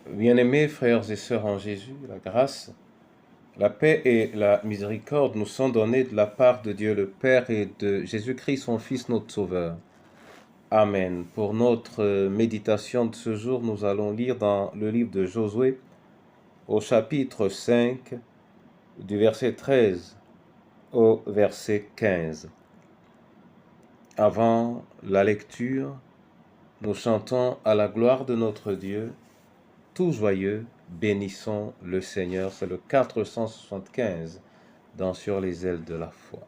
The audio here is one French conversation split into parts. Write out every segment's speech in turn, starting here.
Bien-aimés frères et sœurs en Jésus, la grâce, la paix et la miséricorde nous sont données de la part de Dieu le Père et de Jésus-Christ, son Fils, notre Sauveur. Amen. Pour notre méditation de ce jour, nous allons lire dans le livre de Josué, au chapitre 5, du verset 13 au verset 15. Avant la lecture, nous chantons à la gloire de notre Dieu, tout joyeux, bénissons le Seigneur. C'est le 475 dans Sur les ailes de la foi.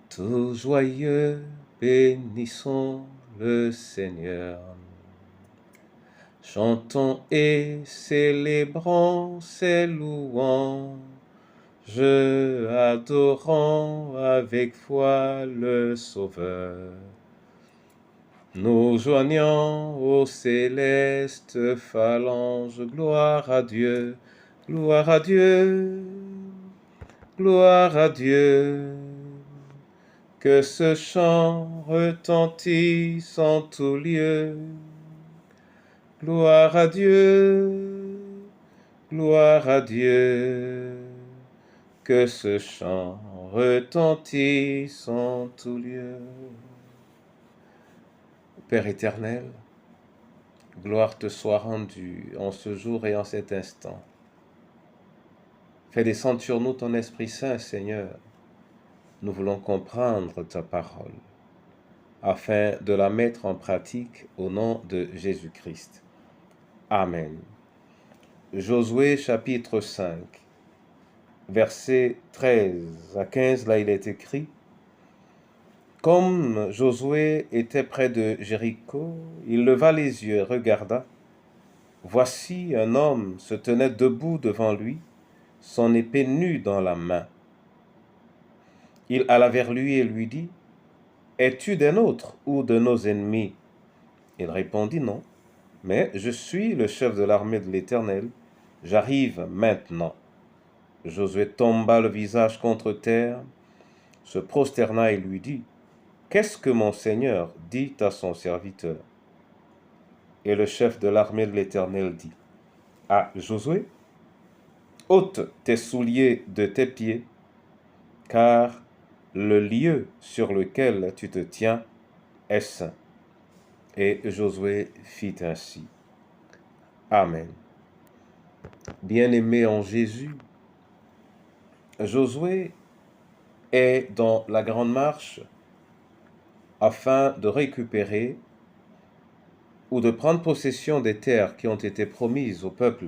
Tout joyeux, bénissons le Seigneur. Chantons et célébrons ses louanges, adorons avec foi le Sauveur. Nous joignons aux célestes phalanges, gloire à Dieu, gloire à Dieu, gloire à Dieu. Que ce chant retentisse en tout lieu. Gloire à Dieu, gloire à Dieu. Que ce chant retentisse en tout lieu. Père éternel, gloire te soit rendue en ce jour et en cet instant. Fais descendre sur nous ton Esprit Saint, Seigneur. Nous voulons comprendre ta parole, afin de la mettre en pratique au nom de Jésus-Christ. Amen. Josué chapitre 5, versets 13 à 15, là il est écrit: Comme Josué était près de Jéricho, il leva les yeux et regarda. Voici un homme se tenait debout devant lui, son épée nue dans la main. Il alla vers lui et lui dit: Es-tu des nôtres ou de nos ennemis? Il répondit: Non, mais je suis le chef de l'armée de l'Éternel, j'arrive maintenant. Josué tomba le visage contre terre, se prosterna et lui dit: Qu'est-ce que mon Seigneur dit à son serviteur? Et le chef de l'armée de l'Éternel dit à Josué: Ôte tes souliers de tes pieds, car le lieu sur lequel tu te tiens est saint. Et Josué fit ainsi. Amen. Bien-aimé en Jésus, Josué est dans la grande marche afin de récupérer ou de prendre possession des terres qui ont été promises au peuple.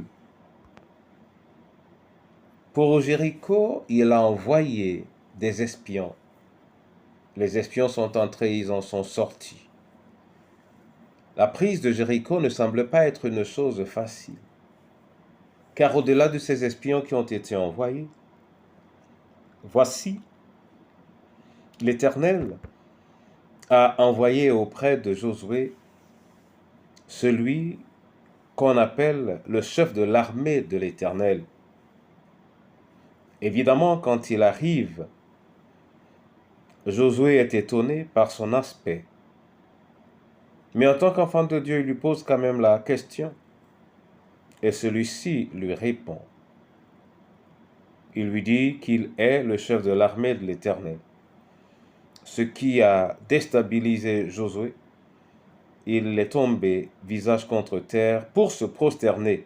Pour Jéricho, il a envoyé des espions. Les espions sont entrés, ils en sont sortis. La prise de Jéricho ne semble pas être une chose facile, car au-delà de ces espions qui ont été envoyés, voici, l'Éternel a envoyé auprès de Josué celui qu'on appelle le chef de l'armée de l'Éternel. Évidemment, quand il arrive, Josué est étonné par son aspect. Mais en tant qu'enfant de Dieu, il lui pose quand même la question. Et celui-ci lui répond. Il lui dit qu'il est le chef de l'armée de l'Éternel. Ce qui a déstabilisé Josué, il est tombé visage contre terre pour se prosterner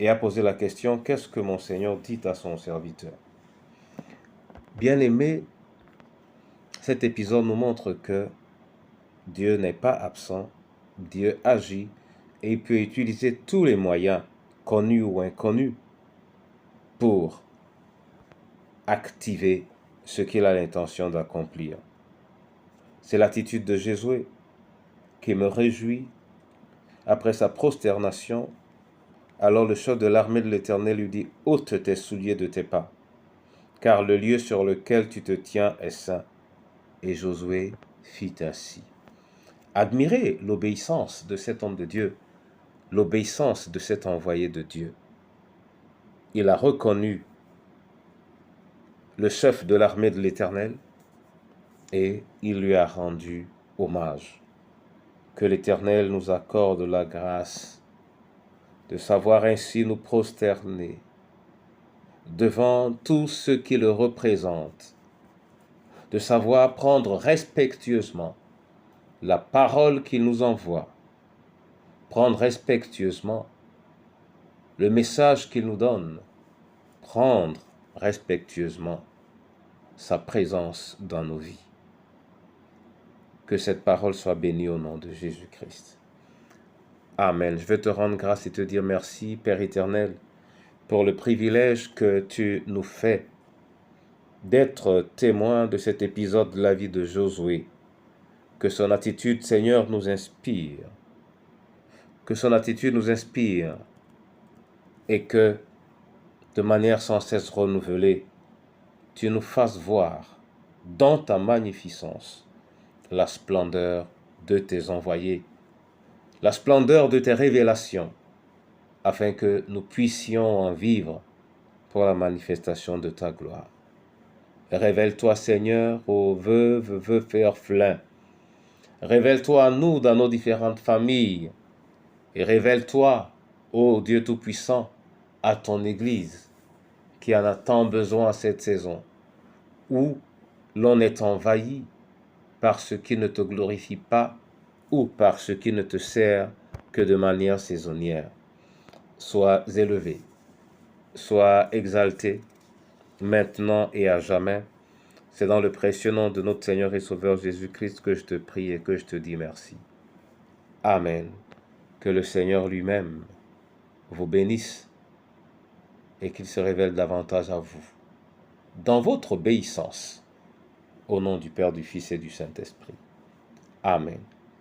et a posé la question: qu'est-ce que mon Seigneur dit à son serviteur? Bien-aimé, cet épisode nous montre que Dieu n'est pas absent, Dieu agit et il peut utiliser tous les moyens, connus ou inconnus, pour activer ce qu'il a l'intention d'accomplir. C'est l'attitude de Josué qui me réjouit. Après sa prosternation, alors le chef de l'armée de l'Éternel lui dit: ôte tes souliers de tes pas, car le lieu sur lequel tu te tiens est saint. Et Josué fit ainsi. Admirez l'obéissance de cet homme de Dieu, l'obéissance de cet envoyé de Dieu. Il a reconnu le chef de l'armée de l'Éternel et il lui a rendu hommage. Que l'Éternel nous accorde la grâce de savoir ainsi nous prosterner devant tout ce qui le représente, de savoir prendre respectueusement la parole qu'il nous envoie, prendre respectueusement le message qu'il nous donne, prendre respectueusement sa présence dans nos vies. Que cette parole soit bénie au nom de Jésus-Christ. Amen. Je veux te rendre grâce et te dire merci, Père éternel, pour le privilège que tu nous fais d'être témoin de cet épisode de la vie de Josué. Que son attitude, Seigneur, nous inspire. Que son attitude nous inspire et que, de manière sans cesse renouvelée, tu nous fasses voir dans ta magnificence la splendeur de tes envoyés, la splendeur de tes révélations, afin que nous puissions en vivre pour la manifestation de ta gloire. Révèle-toi, Seigneur, aux veuves, veufs et orphelins. Révèle-toi à nous dans nos différentes familles. Et révèle-toi, ô Dieu Tout-Puissant, à ton Église, qui en a tant besoin cette saison, où l'on est envahi par ce qui ne te glorifie pas ou par ce qui ne te sert que de manière saisonnière. Sois élevé, sois exalté, maintenant et à jamais. C'est dans le précieux nom de notre Seigneur et Sauveur Jésus-Christ que je te prie et que je te dis merci. Amen. Que le Seigneur lui-même vous bénisse et qu'il se révèle davantage à vous dans votre obéissance. Au nom du Père, du Fils et du Saint-Esprit. Amen.